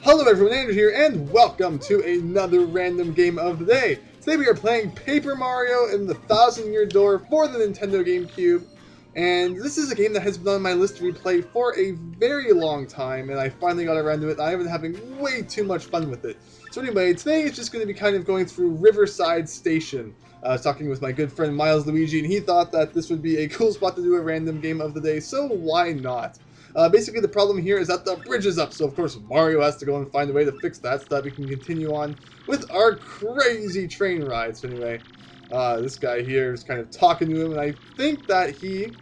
Hello everyone, Andrew here, and welcome to another random game of the day. Today we are playing Paper Mario and the 1,000-Year Door for the Nintendo GameCube. And this is a game that has been on my list to replay for a very long time, and I finally got around to it. I've been having way too much fun with it. So anyway, today it's just going to be kind of going through Riverside Station. I was talking with my good friend MilesLuigi, and he thought that this would be a cool spot to do a random game of the day, so why not? Basically, the problem here is that the bridge is up, so of course Mario has to go and find a way to fix that so that we can continue on with our crazy train ride. So anyway, this guy here is kind of talking to him, and I think that he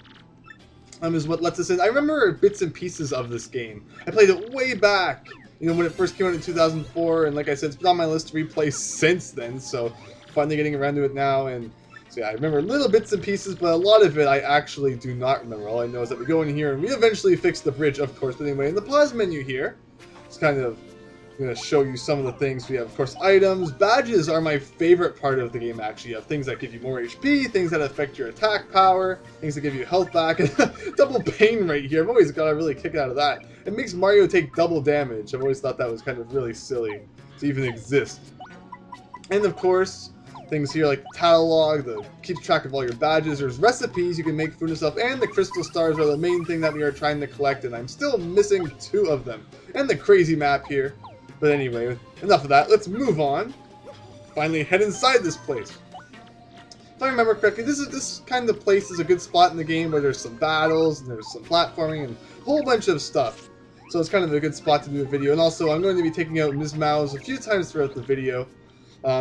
is what lets us in. I remember bits and pieces of this game. I played it way back, you know, when it first came out in 2004, and like I said, it's been on my list to replay since then, so finally getting around to it now. And so yeah, I remember little bits and pieces, but a lot of it I actually do not remember. All I know is that we go in here and we eventually fix the bridge, of course. But anyway, in the pause menu here, it's kind of going to show you some of the things. We have, of course, items. Badges are my favorite part of the game, actually. You have things that give you more HP, things that affect your attack power, things that give you health back. Double pain right here. I've always got a really kick out of that. It makes Mario take double damage. I've always thought that was kind of really silly to even exist. And, of course, things here like the catalog that keeps track of all your badges. There's recipes, you can make food and stuff, and the crystal stars are the main thing that we are trying to collect, and I'm still missing 2 of them. And the crazy map here. But anyway, enough of that. Let's move on. Finally head inside this place. If I remember correctly, this kind of place is a good spot in the game where there's some battles, and there's some platforming, and a whole bunch of stuff. So it's kind of a good spot to do a video. And also, I'm going to be taking out Ms. Mouse a few times throughout the video.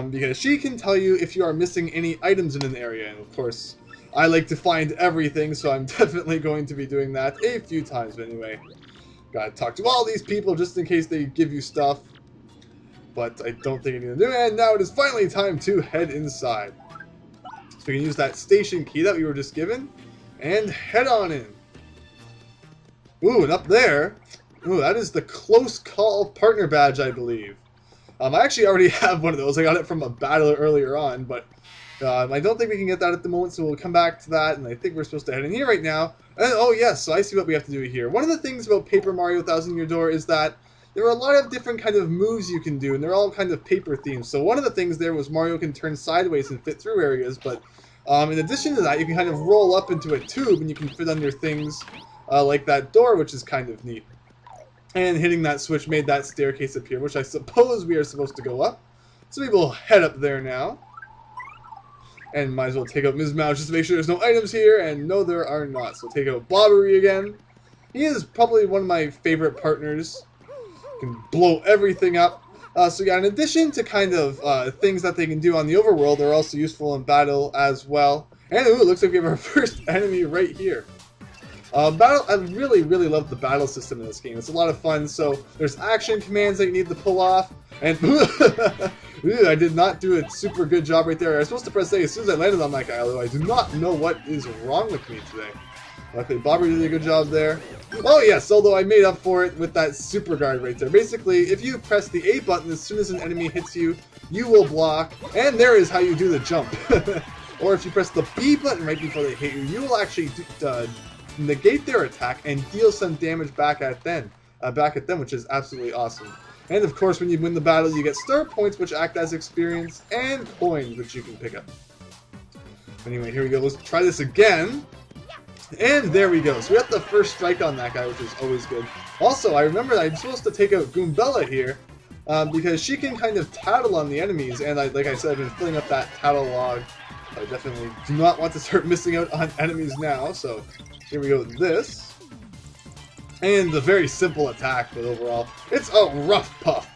Because she can tell you if you are missing any items in an area, and of course, I like to find everything, so I'm definitely going to be doing that a few times. But anyway, gotta talk to all these people just in case they give you stuff, but I don't think I need to do it. And now it is finally time to head inside. So we can use that station key that we were just given, and head on in. Ooh, and up there, ooh, that is the Close Call Partner Badge, I believe. I actually already have one of those. I got it from a battle earlier on, but I don't think we can get that at the moment, so we'll come back to that, and I think we're supposed to head in here right now. And oh yes, so I see what we have to do here. One of the things about Paper Mario 1,000-Year Door is that there are a lot of different kind of moves you can do, and they're all kind of paper themed. So one of the things there was Mario can turn sideways and fit through areas, but in addition to that, you can kind of roll up into a tube, and you can fit under things like that door, which is kind of neat. And hitting that switch made that staircase appear, which I suppose we are supposed to go up. So we will head up there now. And might as well take out Ms. Mouse just to make sure there's no items here. And no, there are not. So take out Bobbery again. He is probably one of my favorite partners. Can blow everything up. So yeah, in addition to kind of things that they can do on the overworld, they're also useful in battle as well. And ooh, it looks like we have our first enemy right here. I really love the battle system in this game. It's a lot of fun. So there's action commands that you need to pull off, and I did not do a super good job right there. I was supposed to press A as soon as I landed on that guy, although I do not know what is wrong with me today. Luckily, Bobber did a good job there. Oh yes, although I made up for it with that super guard right there. Basically, if you press the A button as soon as an enemy hits you, you will block, and there is how you do the jump. Or if you press the B button right before they hit you, you will actually negate their attack and deal some damage back at them, which is absolutely awesome. And of course, when you win the battle, you get star points, which act as experience, and coins, which you can pick up. Anyway, here we go. Let's try this again. And there we go. So we got the first strike on that guy, which is always good. Also, I remember that I'm supposed to take out Goombella here, because she can kind of tattle on the enemies, and like I said, I've been filling up that tattle log. I definitely do not want to start missing out on enemies now, so here we go with this. And the very simple attack, but overall, it's a rough puff.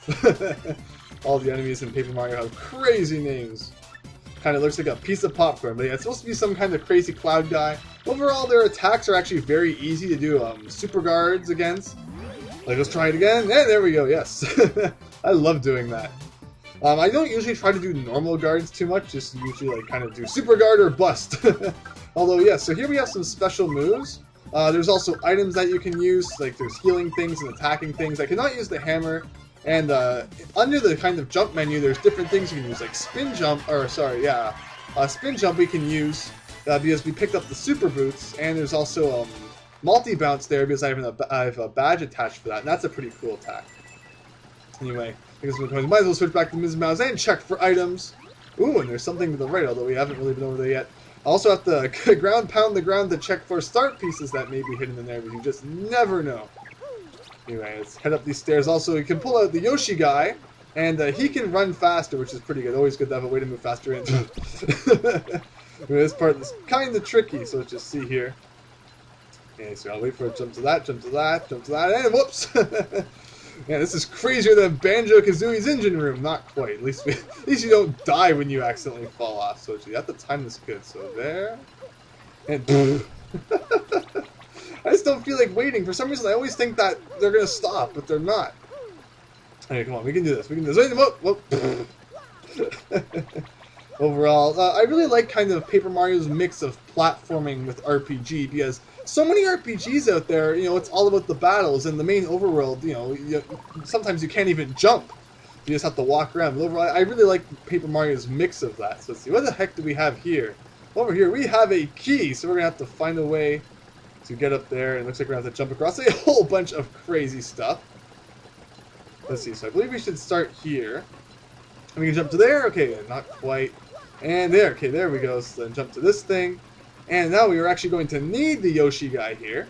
All the enemies in Paper Mario have crazy names. Kind of looks like a piece of popcorn, but yeah, it's supposed to be some kind of crazy cloud guy. Overall, their attacks are actually very easy to do super guards against. Like, let's try it again, and there we go, yes. I love doing that. I don't usually try to do normal guards too much, just usually like kind of do super guard or bust. Although, yeah, so here we have some special moves. There's also items that you can use, like there's healing things and attacking things. I cannot use the hammer, and under the kind of jump menu, there's different things you can use, like spin jump, spin jump we can use because we picked up the super boots, and there's also multi-bounce there because I have a badge attached for that, and that's a pretty cool attack. Anyway, because we might as well switch back to Ms. Mouse and check for items. Ooh, and there's something to the right, although we haven't really been over there yet. I also have to ground pound the ground to check for start pieces that may be hidden in there, but you just never know. Anyway, let's head up these stairs. Also, you can pull out the Yoshi guy, and he can run faster, which is pretty good. Always good to have a way to move faster in. This part is kind of tricky, so let's just see here. Okay, so I'll wait for it. Jump to that, jump to that, jump to that, and whoops! Yeah, this is crazier than Banjo-Kazooie's engine room. Not quite. At least you don't die when you accidentally fall off. So you have to time this good. So there, and I just don't feel like waiting. For some reason, I always think that they're gonna stop, but they're not. Hey, come on, we can do this. We can do this. Whoop, whoop. Overall, I really like kind of Paper Mario's mix of platforming with RPG, because so many RPGs out there, you know, it's all about the battles and the main overworld. You know, sometimes you can't even jump; you just have to walk around. But overall, I really like Paper Mario's mix of that. So let's see, what the heck do we have here? Over here, we have a key, so we're gonna have to find a way to get up there. And it looks like we're gonna have to jump across a whole bunch of crazy stuff. Let's see. So I believe we should start here. And we can jump to there. Okay, not quite. And there, okay, there we go. So then jump to this thing. And now we are actually going to need the Yoshi guy here,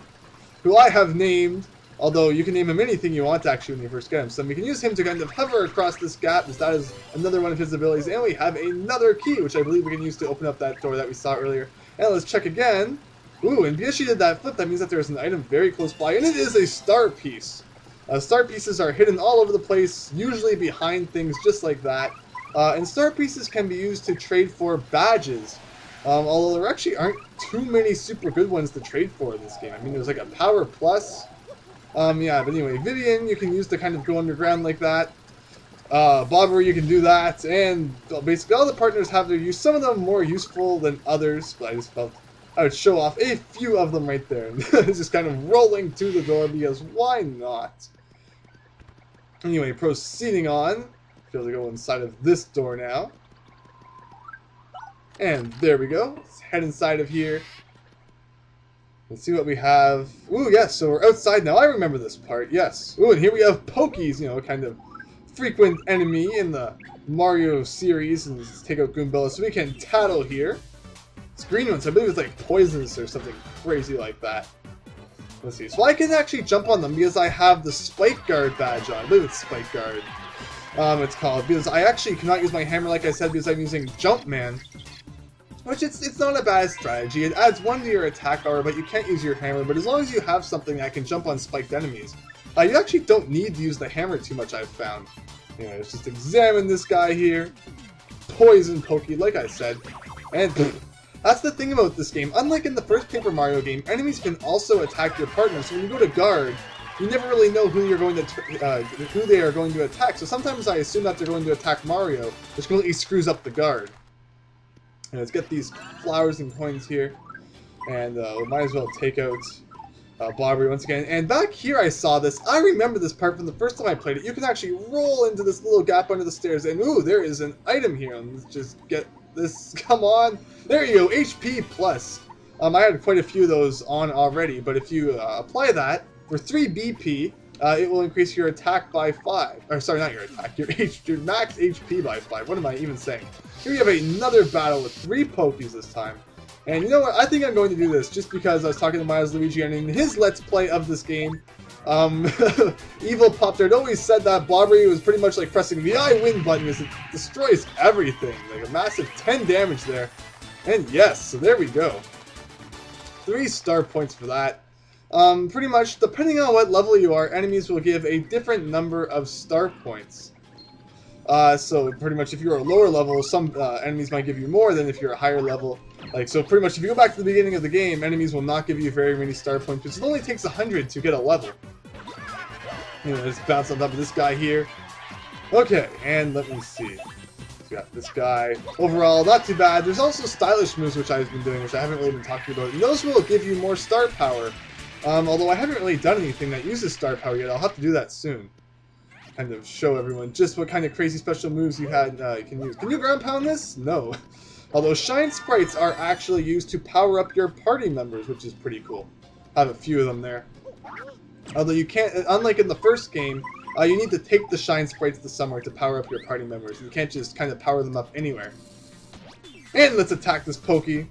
who I have named, although you can name him anything you want actually when you first get him. So we can use him to kind of hover across this gap, because that is another one of his abilities. And we have another key, which I believe we can use to open up that door that we saw earlier. And let's check again. Ooh, and because she did that flip, that means that there's an item very close by, and it is a star piece. Star pieces are hidden all over the place, usually behind things just like that. And star pieces can be used to trade for badges, although there actually aren't too many super good ones to trade for in this game. I mean, there's like a Power Plus. Yeah, but anyway, Vivian you can use to kind of go underground like that. Bobber, you can do that, and basically all the partners have their use. Some of them more useful than others, but I just felt I would show off a few of them right there. It's just kind of rolling to the door, because why not? Anyway, proceeding on. Feel to go inside of this door now. And there we go. Let's head inside of here. Let's see what we have. Ooh, yes, so we're outside now. I remember this part, yes. Ooh, and here we have Pokies, you know, kind of frequent enemy in the Mario series. And let's take out Goombella so we can tattle here. It's green ones, I believe it's like poisonous or something crazy like that. Let's see. So I can actually jump on them because I have the Spike Guard badge on. I believe it's Spike Guard. It's called, because I actually cannot use my hammer like I said, because I'm using Jumpman, which it's not a bad strategy. It adds 1 to your attack power, but you can't use your hammer. But as long as you have something that can jump on spiked enemies, you actually don't need to use the hammer too much, I've found. Anyway, let's just examine this guy here. Poison Pokey, like I said. And that's the thing about this game. Unlike in the first Paper Mario game, enemies can also attack your partner. So when you go to guard, you never really know who you're going to who they are going to attack. So sometimes I assume that they're going to attack Mario, which completely screws up the guard. And let's get these flowers and coins here, and we might as well take out Bobbery once again. And back here I saw this. I remember this part from the first time I played it. You can actually roll into this little gap under the stairs, and ooh, there is an item here. Let's just get this. Come on, there you go. HP plus. I had quite a few of those on already, but if you apply that for 3 BP, it will increase your attack by 5. Or sorry, not your attack, your max HP by 5. What am I even saying? Here we have another battle with 3 Pokies this time. And you know what? I think I'm going to do this just because I was talking to MilesLuigi, and in his Let's Play of this game, Evil Pop Dirt always said that Bobbery was pretty much like pressing the I win button because it destroys everything. Like a massive 10 damage there. And yes, so there we go. 3 star points for that. Pretty much, depending on what level you are, enemies will give a different number of star points. So pretty much if you're a lower level, some enemies might give you more than if you're a higher level. Like, so pretty much if you go back to the beginning of the game, enemies will not give you very many star points, because it only takes 100 to get a level. You know, just bounce on top of this guy here. Okay, and let me see. We got this guy. Overall, not too bad. There's also stylish moves which I've been doing, which I haven't really been talking about. And those will give you more star power. Although I haven't really done anything that uses star power yet. I'll have to do that soon. Kind of show everyone just what kind of crazy special moves you can use. Can you ground pound this? No. Although shine sprites are actually used to power up your party members, which is pretty cool. I have a few of them there. Although you can't, unlike in the first game, you need to take the shine sprites to somewhere to power up your party members. You can't just kind of power them up anywhere. And let's attack this Pokey.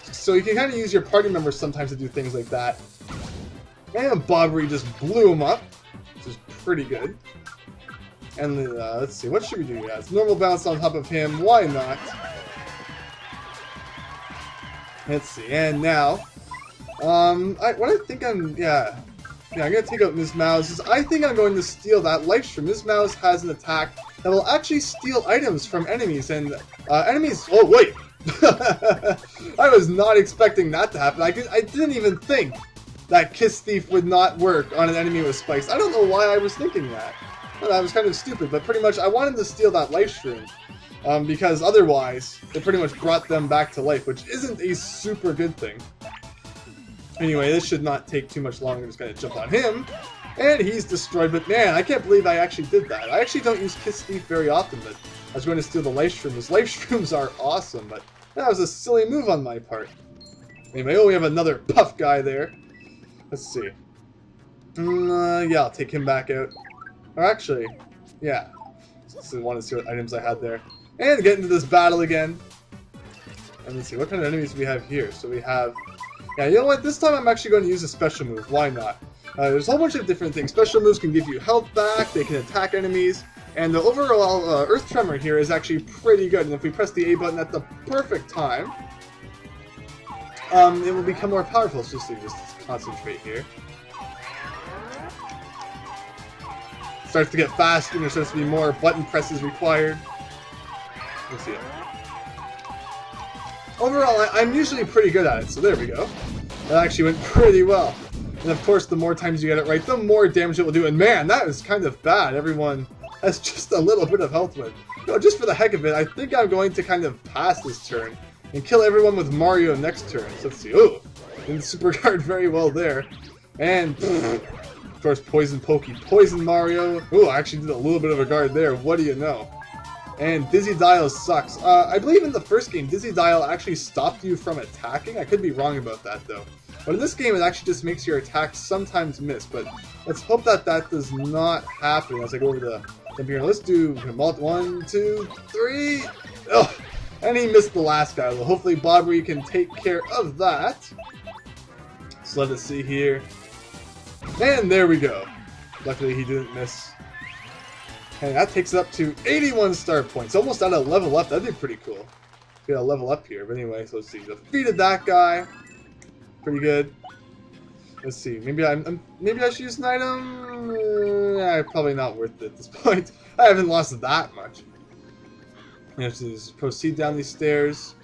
So you can kind of use your party members sometimes to do things like that. And Bobbery just blew him up, which is pretty good. And let's see, what should we do? Yeah, it's normal bounce on top of him. Why not? Let's see, and now, I'm gonna take out Ms. Mouse. I think I'm going to steal that life stream. Ms. Mouse has an attack that will actually steal items from enemies, and enemies. Oh wait, I was not expecting that to happen. I didn't even think that Kiss Thief would not work on an enemy with spikes. I don't know why I was thinking that. Well, that was kind of stupid, but pretty much I wanted to steal that life stream. Because otherwise, it pretty much brought them back to life, which isn't a super good thing. Anyway, this should not take too much longer. I'm just going to jump on him, and he's destroyed. But man, I can't believe I actually did that. I actually don't use Kiss Thief very often, but I was going to steal the life stream. Those life streams are awesome, but that was a silly move on my part. Anyway, oh, we have another Puff guy there. Let's see. Yeah, I'll take him back out. Or actually, yeah. Just want to see what items I had there. And get into this battle again. And let's see, what kind of enemies do we have here? So we have... Yeah, you know what? This time I'm actually going to use a special move. Why not? There's a whole bunch of different things. Special moves can give you health back, they can attack enemies, and the overall Earth Tremor here is actually pretty good. And if we press the A button at the perfect time, it will become more powerful. So just concentrate here. Starts to get faster, and there starts to be more button presses required. Let's see it. Overall, I'm usually pretty good at it, so there we go. That actually went pretty well. And of course, the more times you get it right, the more damage it will do. And man, that is kind of bad. Everyone has just a little bit of health with. You know, just for the heck of it, I think I'm going to kind of pass this turn and kill everyone with Mario next turn. So let's see. Ooh, didn't super guard very well there. And of course, Poison Pokey, Poison Mario. Ooh, I actually did a little bit of a guard there. What do you know? And Dizzy Dial sucks. I believe in the first game, Dizzy Dial actually stopped you from attacking. I could be wrong about that, though. But in this game, it actually just makes your attacks sometimes miss. But let's hope that that does not happen as I go over the here. Let's do 1, 2, 3. Ugh. And he missed the last guy. Well, hopefully Bobbery can take care of that. So let us see here. And there we go. Luckily, he didn't miss. And that takes it up to 81 star points. Almost at a level up. That'd be pretty cool. We got a level up here. But anyway, so let's see. Defeated that guy. Pretty good. Let's see. Maybe I should use an item. Probably not worth it at this point. I haven't lost that much. We have to just proceed down these stairs.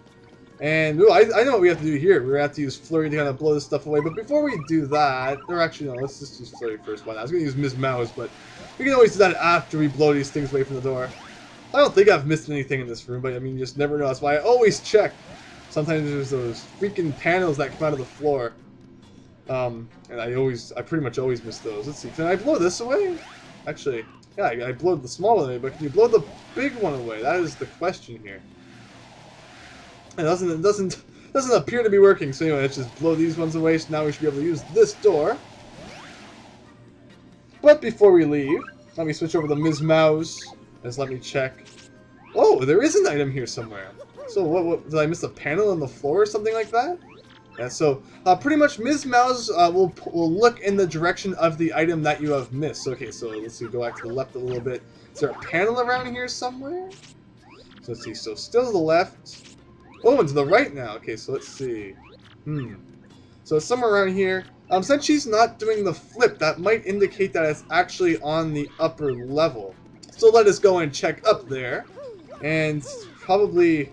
And ooh, I know what we have to do here. We're going to have to use Flurry to kind of blow this stuff away. But before we do that, or actually no, let's just use Flurry first. Why not? I was going to use Ms. Mouse, but we can always do that after we blow these things away from the door. I don't think I've missed anything in this room, but I mean, you just never know. That's why I always check. Sometimes there's those freaking panels that come out of the floor. And I pretty much always miss those. Let's see, can I blow this away? Actually, yeah, I blowed the small one away, but can you blow the big one away? That is the question here. It doesn't appear to be working, so anyway, let's just blow these ones away, so now we should be able to use this door. But before we leave, let me switch over to Ms. Mouse. Just let me check. Oh, there is an item here somewhere. So what did I miss a panel on the floor or something like that? Yeah, so pretty much Ms. Mouse will look in the direction of the item that you have missed. Okay, so let's see, go back to the left a little bit. Is there a panel around here somewhere? So let's see, so still to the left. Oh, and to the right now. Okay, so let's see. So it's somewhere around here. Since she's not doing the flip, that might indicate that it's actually on the upper level. So let us go and check up there. And probably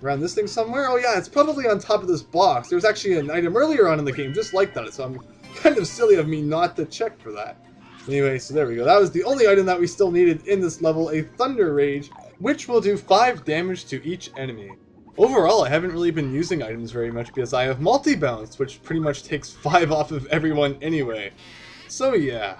around this thing somewhere. Oh yeah, it's probably on top of this box. There's actually an item earlier on in the game just like that. So I'm kind of silly of me not to check for that. Anyway, so there we go. That was the only item that we still needed in this level, a Thunder Rage, which will do 5 damage to each enemy. Overall, I haven't really been using items very much because I have multi-bounce, which pretty much takes 5 off of everyone anyway. So yeah.